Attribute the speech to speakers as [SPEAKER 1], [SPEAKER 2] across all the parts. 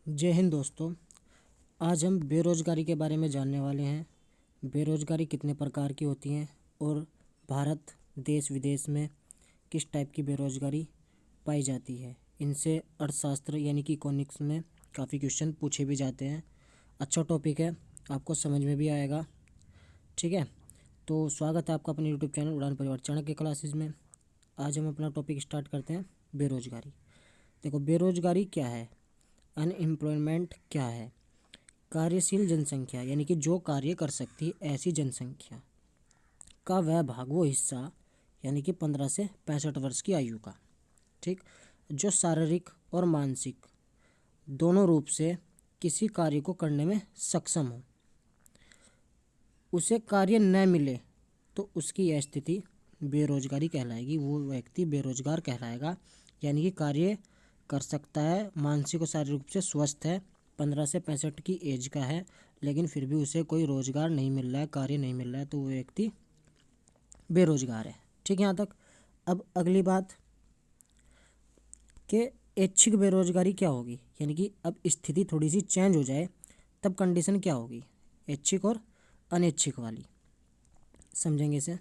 [SPEAKER 1] जय हिंद दोस्तों। आज हम बेरोज़गारी के बारे में जानने वाले हैं। बेरोज़गारी कितने प्रकार की होती हैं और भारत देश विदेश में किस टाइप की बेरोज़गारी पाई जाती है। इनसे अर्थशास्त्र यानी कि इकोनॉमिक्स में काफ़ी क्वेश्चन पूछे भी जाते हैं। अच्छा टॉपिक है, आपको समझ में भी आएगा। ठीक है, तो स्वागत है आपका अपने यूट्यूब चैनल उड़ान परिवार चाणक्य क्लासेस में। आज हम अपना टॉपिक स्टार्ट करते हैं, बेरोज़गारी। देखो, बेरोज़गारी क्या है, अनएम्प्लॉयमेंट क्या है। कार्यशील जनसंख्या यानी कि जो कार्य कर सकती है ऐसी जनसंख्या का वह भाग, वो हिस्सा यानी कि 15 से 65 वर्ष की आयु का, ठीक, जो शारीरिक और मानसिक दोनों रूप से किसी कार्य को करने में सक्षम हो। उसे कार्य न मिले तो उसकी यह स्थिति बेरोजगारी कहलाएगी। वो व्यक्ति बेरोजगार कहलाएगा। यानी कि कार्य कर सकता है, मानसिक और शारीरिक रूप से स्वस्थ है, 15 से 65 की एज का है, लेकिन फिर भी उसे कोई रोजगार नहीं मिल रहा है, कार्य नहीं मिल रहा है, तो वो व्यक्ति बेरोजगार है। ठीक है, यहाँ तक। अब अगली बात कि ऐच्छिक बेरोजगारी क्या होगी, यानी कि अब स्थिति थोड़ी सी चेंज हो जाए तब कंडीशन क्या होगी, ऐच्छिक और अनैच्छिक वाली। समझेंगे इसे।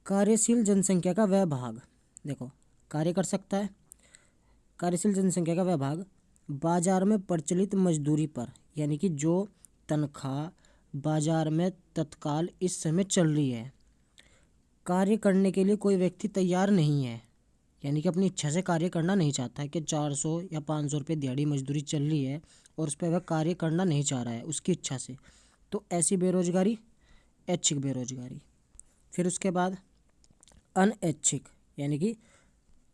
[SPEAKER 1] कार्यशील जनसंख्या का वह भाग, देखो, कार्य कर सकता है, कार्यशील जनसंख्या का वह भाग बाजार में प्रचलित मजदूरी पर, यानी कि जो तनख्वाह बाजार में तत्काल इस समय चल रही है, कार्य करने के लिए कोई व्यक्ति तैयार नहीं है, यानी कि अपनी इच्छा से कार्य करना नहीं चाहता है कि 400 या 500 रुपये दिहाड़ी मजदूरी चल रही है और उस पर वह कार्य करना नहीं चाह रहा है उसकी इच्छा से, तो ऐसी बेरोजगारी ऐच्छिक बेरोजगारी। फिर उसके बाद अनऐच्छिक, यानी कि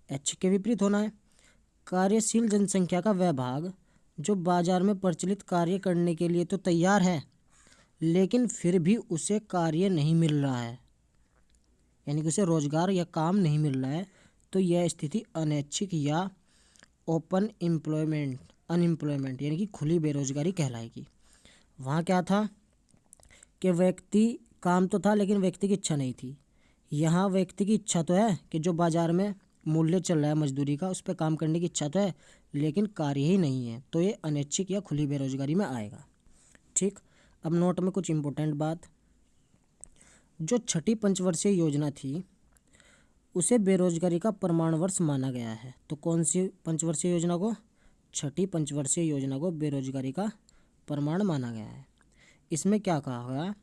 [SPEAKER 1] ऐच्छिक के विपरीत होना है। कार्यशील जनसंख्या का वह भाग जो बाजार में प्रचलित कार्य करने के लिए तो तैयार है लेकिन फिर भी उसे कार्य नहीं मिल रहा है, यानी कि उसे रोजगार या काम नहीं मिल रहा है, तो यह स्थिति अनैच्छिक या ओपन एम्प्लॉयमेंट अनएम्प्लॉयमेंट यानी कि खुली बेरोजगारी कहलाएगी। वहाँ क्या था कि व्यक्ति काम तो था लेकिन व्यक्ति की इच्छा नहीं थी। यहाँ व्यक्ति की इच्छा तो है कि जो बाजार में मूल्य चल रहा है मजदूरी का, उस पर काम करने की इच्छा तो है लेकिन कार्य ही नहीं है, तो ये अनैच्छिक या खुली बेरोजगारी में आएगा। ठीक, अब नोट में कुछ इम्पोर्टेंट बात। जो छठी पंचवर्षीय योजना थी उसे बेरोजगारी का प्रमाण वर्ष माना गया है। तो कौन सी पंचवर्षीय योजना को? छठी पंचवर्षीय योजना को बेरोजगारी का प्रमाण माना गया है। इसमें क्या कहा गया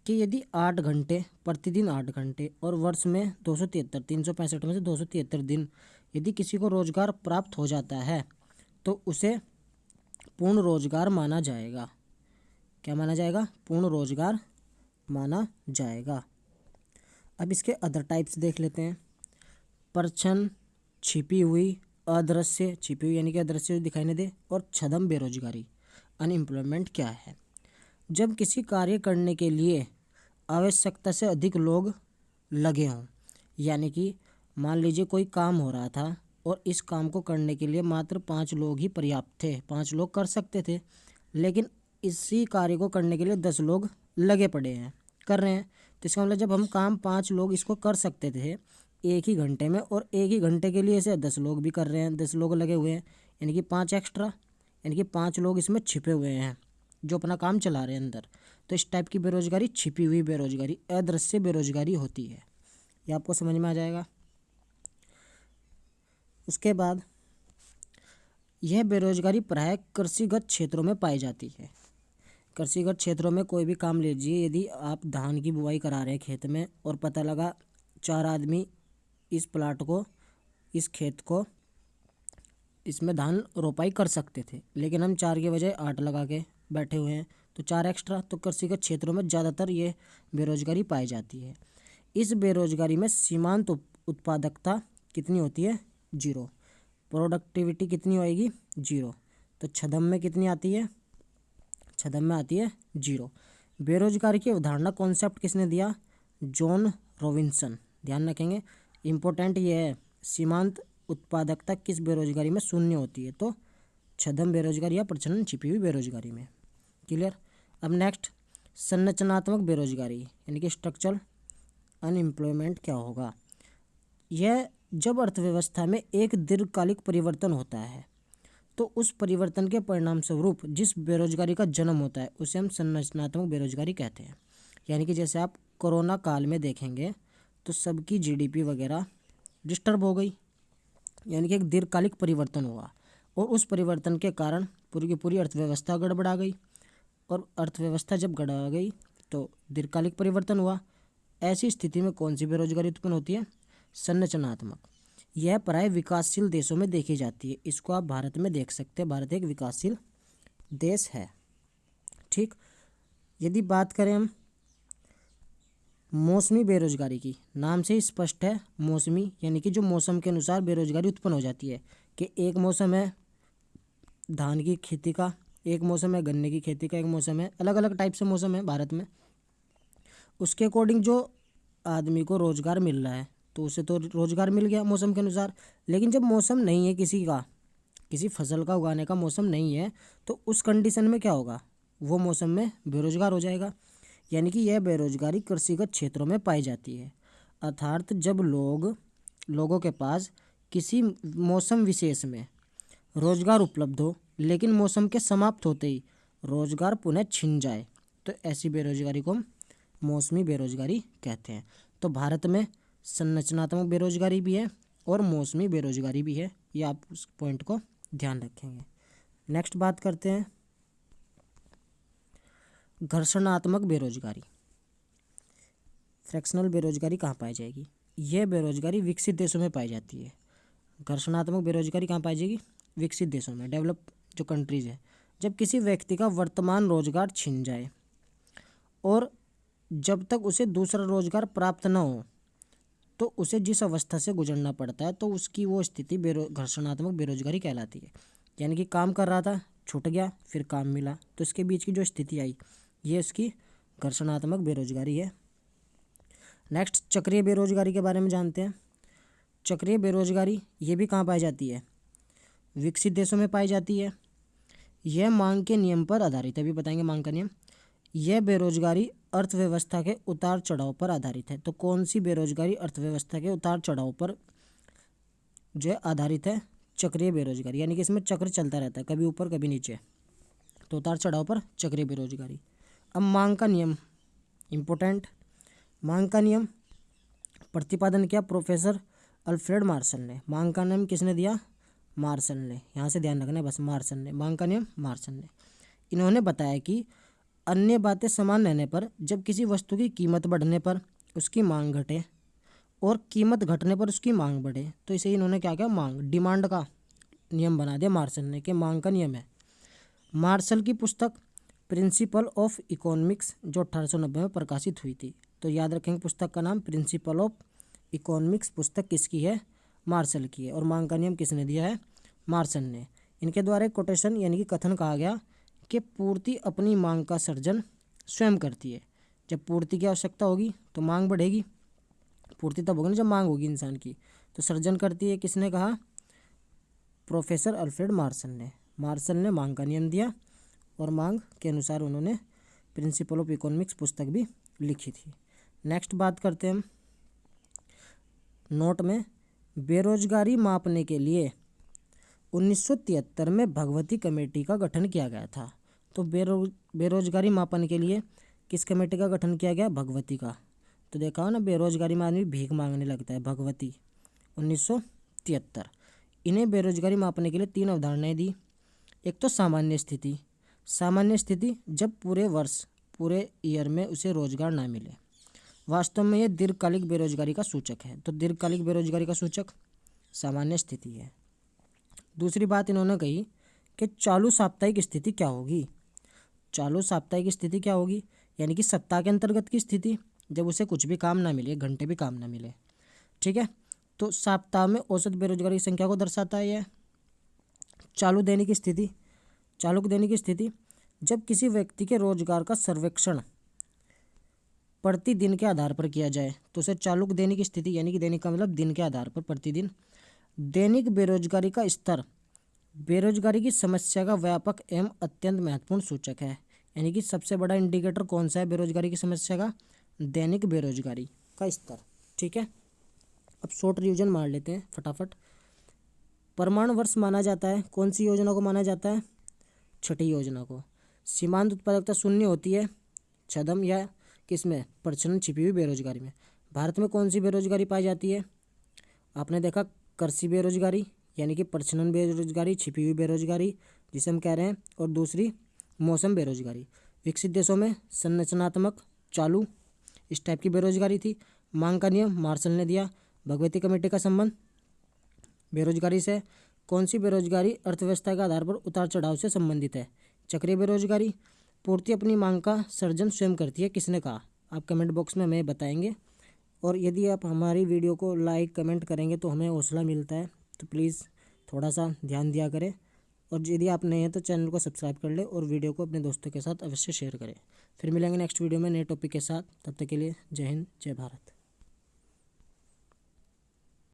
[SPEAKER 1] कि यदि 8 घंटे प्रतिदिन 8 घंटे और वर्ष में 273 365 में से 273 दिन यदि किसी को रोजगार प्राप्त हो जाता है तो उसे पूर्ण रोजगार माना जाएगा। क्या माना जाएगा? पूर्ण रोजगार माना जाएगा। अब इसके अदर टाइप्स देख लेते हैं। परछन, छिपी हुई, अदृश्य, छिपी हुई यानी कि अदृश्य दिखाई नहीं दे, और छद्म बेरोजगारी अनएम्प्लॉयमेंट क्या है? जब किसी कार्य करने के लिए आवश्यकता से अधिक लोग लगे हों, यानी कि मान लीजिए कोई काम हो रहा था और इस काम को करने के लिए मात्र 5 लोग ही पर्याप्त थे, 5 लोग कर सकते थे, लेकिन इसी कार्य को करने के लिए 10 लोग लगे पड़े हैं, कर रहे हैं। तो इसका मतलब जब हम काम 5 लोग इसको कर सकते थे एक ही घंटे में, और एक ही घंटे के लिए इसे 10 लोग भी कर रहे हैं, 10 लोग लगे हुए हैं, यानी कि 5 एक्स्ट्रा, यानी कि 5 लोग इसमें छिपे हुए हैं जो अपना काम चला रहे हैं अंदर। तो इस टाइप की बेरोजगारी छिपी हुई बेरोजगारी, अदृश्य बेरोजगारी होती है। ये आपको समझ में आ जाएगा। उसके बाद यह बेरोजगारी प्रायः कृषिगत क्षेत्रों में पाई जाती है। कृषिगत क्षेत्रों में कोई भी काम लीजिए, यदि आप धान की बुवाई करा रहे हैं खेत में और पता लगा 4 आदमी इस प्लाट को, इस खेत को, इसमें धान रोपाई कर सकते थे, लेकिन हम 4 के बजाय 8 लगा के बैठे हुए हैं, तो 4 एक्स्ट्रा। तो कृषिगत क्षेत्रों में ज़्यादातर ये बेरोजगारी पाई जाती है। इस बेरोजगारी में सीमांत उत्पादकता कितनी होती है? 0। प्रोडक्टिविटी कितनी होएगी? 0। तो छद्म में कितनी आती है? छद्म में आती है 0। बेरोजगारी की अवधारणा कॉन्सेप्ट किसने दिया? John Robinson. ध्यान रखेंगे, इम्पोर्टेंट ये है, सीमांत उत्पादकता किस बेरोजगारी में शून्य होती है? तो छद्म बेरोजगारी या प्रचलन छिपी हुई बेरोजगारी में। क्लियर। अब नेक्स्ट, संरचनात्मक बेरोजगारी यानी कि स्ट्रक्चरल अनएम्प्लॉयमेंट क्या होगा? यह जब अर्थव्यवस्था में एक दीर्घकालिक परिवर्तन होता है तो उस परिवर्तन के परिणाम स्वरूप जिस बेरोजगारी का जन्म होता है उसे हम संरचनात्मक बेरोजगारी कहते हैं। यानी कि जैसे आप कोरोना काल में देखेंगे तो सबकी जीडीपी वगैरह डिस्टर्ब हो गई, यानी कि एक दीर्घकालिक परिवर्तन हुआ और उस परिवर्तन के कारण पूरी की पूरी अर्थव्यवस्था गड़बड़ा गई, और अर्थव्यवस्था जब गड़बड़ा गई तो दीर्घकालिक परिवर्तन हुआ। ऐसी स्थिति में कौन सी बेरोजगारी उत्पन्न होती है? संरचनात्मक। यह प्राय विकासशील देशों में देखी जाती है। इसको आप भारत में देख सकते हैं, भारत एक विकासशील देश है। ठीक, यदि बात करें हम मौसमी बेरोजगारी की, नाम से ही स्पष्ट है मौसमी, यानी कि जो मौसम के अनुसार बेरोजगारी उत्पन्न हो जाती है कि एक मौसम है धान की खेती का, एक मौसम है गन्ने की खेती का, एक मौसम है, अलग अलग टाइप से मौसम है भारत में। उसके अकॉर्डिंग जो आदमी को रोजगार मिल रहा है तो उसे तो रोजगार मिल गया मौसम के अनुसार। लेकिन जब मौसम नहीं है किसी का, किसी फसल का उगाने का मौसम नहीं है, तो उस कंडीशन में क्या होगा? वो मौसम में बेरोजगार हो जाएगा। यानी कि यह बेरोजगारी कृषिगत क्षेत्रों में पाई जाती है। अर्थात जब लोगों के पास किसी मौसम विशेष में रोजगार उपलब्ध हो लेकिन मौसम के समाप्त होते ही रोजगार पुनः छिन जाए, तो ऐसी बेरोजगारी को हम मौसमी बेरोजगारी कहते हैं। तो भारत में संरचनात्मक बेरोजगारी भी है और मौसमी बेरोजगारी भी है, ये आप उस पॉइंट को ध्यान रखेंगे। नेक्स्ट बात करते हैं घर्षणात्मक बेरोजगारी। फ्रैक्शनल बेरोजगारी कहाँ पाई जाएगी? यह बेरोजगारी विकसित देशों में पाई जाती है। घर्षणात्मक बेरोजगारी कहाँ पाई जाएगी? विकसित देशों में, डेवलप जो कंट्रीज है। जब किसी व्यक्ति का वर्तमान रोजगार छिन जाए और जब तक उसे दूसरा रोजगार प्राप्त न हो तो उसे जिस अवस्था से गुजरना पड़ता है तो उसकी वो स्थिति घर्षणात्मक बेरोजगारी कहलाती है। यानी कि काम कर रहा था, छूट गया, फिर काम मिला, तो इसके बीच की जो स्थिति आई ये उसकी घर्षणात्मक बेरोजगारी है। नेक्स्ट चक्रीय बेरोजगारी के बारे में जानते हैं। चक्रीय बेरोजगारी ये भी कहाँ पाई जाती है? विकसित देशों में पाई जाती है। यह मांग के नियम पर आधारित है, अभी बताएंगे मांग का नियम। यह बेरोजगारी अर्थव्यवस्था के उतार चढ़ाव पर आधारित है। तो कौन सी बेरोजगारी अर्थव्यवस्था के उतार चढ़ाव पर जो है आधारित है? चक्रीय बेरोजगारी, यानी कि इसमें चक्र चलता रहता है, कभी ऊपर कभी नीचे, तो उतार चढ़ाव पर चक्रीय बेरोजगारी। अब मांग का नियम इम्पोर्टेंट। मांग का नियम प्रतिपादन किया प्रोफेसर अल्फ्रेड मार्शल ने। मांग का नियम किसने दिया? मार्शल ने, यहाँ से ध्यान रखना है बस, मार्शल ने। मांग का नियम मार्शल ने। इन्होंने बताया कि अन्य बातें समान रहने पर जब किसी वस्तु की कीमत बढ़ने पर उसकी मांग घटे और कीमत घटने पर उसकी मांग बढ़े, तो इसे इन्होंने क्या किया? मांग, डिमांड का नियम बना दिया मार्शल ने कि मांग का नियम है। मार्शल की पुस्तक प्रिंसिपल ऑफ इकोनॉमिक्स जो 1890 में प्रकाशित हुई थी, तो याद रखेंगे पुस्तक का नाम प्रिंसिपल ऑफ इकोनॉमिक्स। पुस्तक किसकी है? मार्शल की है। और मांग का नियम किसने दिया है? मार्शल ने। इनके द्वारा एक कोटेशन यानी कि कथन कहा गया कि पूर्ति अपनी मांग का सर्जन स्वयं करती है। जब पूर्ति की आवश्यकता होगी तो मांग बढ़ेगी, पूर्ति तब होगी ना जब मांग होगी इंसान की, तो सर्जन करती है। किसने कहा? प्रोफेसर अल्फ्रेड मार्शल ने। मार्शल ने मांग का नियम दिया और मांग के अनुसार उन्होंने प्रिंसिपल ऑफ इकोनॉमिक्स पुस्तक भी लिखी थी। नेक्स्ट बात करते हैं हम नोट में, बेरोजगारी मापने के लिए 1973 में भगवती कमेटी का गठन किया गया था। तो बेरोजगारी मापन के लिए किस कमेटी का गठन किया गया? भगवती का। तो देखा हो ना, बेरोजगारी में आदमी भीख मांगने लगता है। भगवती 1973। इन्हें बेरोजगारी मापने के लिए 3 अवधारणाएं दी। एक तो सामान्य स्थिति। सामान्य स्थिति जब पूरे वर्ष, पूरे ईयर में उसे रोजगार ना मिले। वास्तव में यह दीर्घकालिक बेरोजगारी का सूचक है। तो दीर्घकालिक बेरोजगारी का सूचक सामान्य स्थिति है। दूसरी बात इन्होंने कही कि चालू साप्ताहिक स्थिति क्या होगी? चालू साप्ताहिक स्थिति क्या होगी? यानी कि सप्ताह के अंतर्गत की स्थिति, जब उसे कुछ भी काम ना मिले, एक घंटे भी काम ना मिले। ठीक है, तो सप्ताह में औसत बेरोजगारी की संख्या को दर्शाता है यह। चालू दैनिक स्थिति, चालू दैनिक स्थिति जब किसी व्यक्ति के रोजगार का सर्वेक्षण प्रतिदिन के आधार पर किया जाए तो उसे चालू दैनिक स्थिति, यानी कि दैनिक का मतलब दिन के आधार पर, प्रतिदिन। दैनिक बेरोजगारी का स्तर बेरोजगारी की समस्या का व्यापक एवं अत्यंत महत्वपूर्ण सूचक है। यानी कि सबसे बड़ा इंडिकेटर कौन सा है बेरोजगारी की समस्या का? दैनिक बेरोजगारी का स्तर। ठीक है, अब शॉर्ट रिवीजन मार लेते हैं फटाफट। परमाणु वर्ष माना जाता है, कौन सी योजना को माना जाता है? छठी योजना को। सीमांत उत्पादकता शून्य होती है छदम या किसमें? प्रचलन छिपी हुई बेरोजगारी में। भारत में कौन सी बेरोजगारी पाई जाती है? आपने देखा कृषि बेरोजगारी यानी कि प्रचलन बेरोजगारी, छिपी हुई बेरोजगारी जिसे हम कह रहे हैं, और दूसरी मौसम बेरोजगारी। विकसित देशों में संरचनात्मक चालू इस टाइप की बेरोजगारी थी। मांग का नियम मार्शल ने दिया। भगवती कमेटी का संबंध बेरोजगारी से। कौन सी बेरोजगारी अर्थव्यवस्था के आधार पर उतार चढ़ाव से संबंधित है? चक्रीय बेरोजगारी। पूर्ति अपनी मांग का सर्जन स्वयं करती है, किसने कहा? आप कमेंट बॉक्स में हमें बताएंगे। और यदि आप हमारी वीडियो को लाइक कमेंट करेंगे तो हमें हौसला मिलता है, तो प्लीज़ थोड़ा सा ध्यान दिया करें। और यदि आप नए हैं तो चैनल को सब्सक्राइब कर ले और वीडियो को अपने दोस्तों के साथ अवश्य शेयर करें। फिर मिलेंगे नेक्स्ट वीडियो में नए टॉपिक के साथ। तब तक के लिए जय हिंद, जय भारत।